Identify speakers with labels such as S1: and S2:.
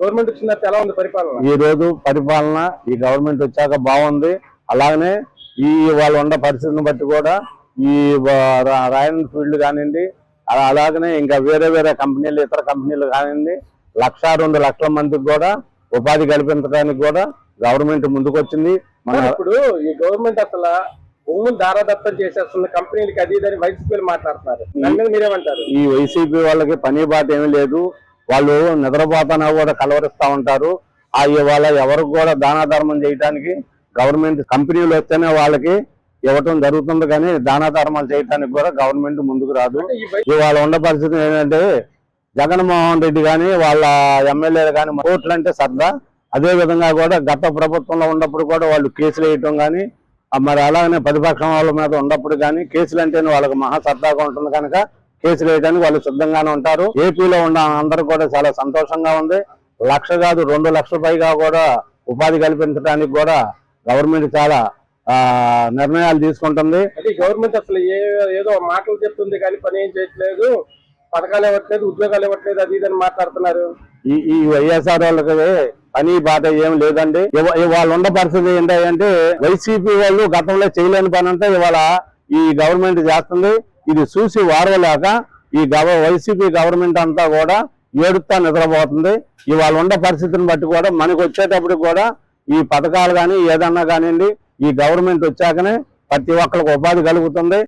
S1: Government వచ్చిన తర్వాత ఎలా ఉంది పరిపాలన?
S2: ఈ రోజు పరిపాలన ఈ గవర్నమెంట్ వచ్చాక బాగుంది. అలాగనే ఈ వాళ్ళు ఉన్న పరిస్థితిని బట్టి కూడా ఈ రాయల్ ఫీల్డ్ కానివ్వండి, అలాగనే ఇంకా వేరే వేరే కంపెనీలు ఇతర కంపెనీలు కానివ్వండి 1,00,000 2 లక్షల మందికి కూడా ఉపాధి కల్పించడానికి కూడా గవర్నమెంట్ ముందుకు వచ్చింది.
S1: ఇప్పుడు ఈ గవర్నమెంట్ అసలు భూములు దారాదత్తం చేసేస్తున్న కంపెనీలకి అది ఇదని వైసీపీలు మాట్లాడుతున్నారు. దాని మీద మీరేమంటారు?
S2: ఈ వైసీపీ వాళ్ళకి పని బాట ఏమీ లేదు. వాళ్ళు నిద్రపోతానా కూడా కలవరిస్తా ఉంటారు. వాళ్ళ ఎవరికి కూడా దానా ధర్మం చేయడానికి గవర్నమెంట్ కంపెనీలు వస్తేనే వాళ్ళకి ఇవ్వటం జరుగుతుంది, కానీ దానా ధర్మాలు చేయడానికి కూడా గవర్నమెంట్ ముందుకు రాదు. ఇవాళ ఉన్న పరిస్థితి ఏంటంటే జగన్మోహన్ రెడ్డి కానీ వాళ్ళ ఎమ్మెల్యేలు కానీ ఓట్లు అంటే సరదా. అదే విధంగా కూడా గత ప్రభుత్వంలో ఉన్నప్పుడు కూడా వాళ్ళు కేసులు వేయటం కానీ, మరి అలాగనే ప్రతిపక్షం వాళ్ళ మీద ఉన్నప్పుడు కానీ కేసులు అంటేనే వాళ్ళకి మహా సరదాగా ఉంటుంది కనుక కేసులు వేయడానికి వాళ్ళు సిద్ధంగానే ఉంటారు. ఏపీలో ఉన్న అందరూ కూడా చాలా సంతోషంగా ఉంది. 1,00,000 కాదు 2 లక్షల పైగా కూడా ఉపాధి కల్పించడానికి కూడా గవర్నమెంట్ చాలా నిర్ణయాలు తీసుకుంటుంది.
S1: గవర్నమెంట్ అసలు ఏదో మాటలు చెప్తుంది కానీ పని ఏం చేయట్లేదు, పథకాలు ఇవ్వట్లేదు, ఉద్యోగాలు ఇవ్వట్లేదు, అది ఇదని మాట్లాడుతున్నారు.
S2: ఈ వైఎస్ఆర్ వాళ్ళకి పని బాట ఏం లేదండి. ఇవాళ ఉన్న పరిస్థితి ఏంటంటే వైసీపీ వాళ్ళు గతంలో చేయలేని పని అంతా ఇవాళ ఈ గవర్నమెంట్ చేస్తుంది. ఇది చూసి వారలేక ఈ వైసీపీ గవర్నమెంట్ అంతా కూడా ఏడుస్తా నిద్రపోతుంది. ఇవాళ ఉన్న పరిస్థితిని బట్టి కూడా మనకు వచ్చేటప్పుడు కూడా ఈ పథకాలు కానీ ఏదన్నా కానివ్వండి ఈ గవర్నమెంట్ వచ్చాకనే ప్రతి ఒక్కరికి ఉపాధి కలుగుతుంది.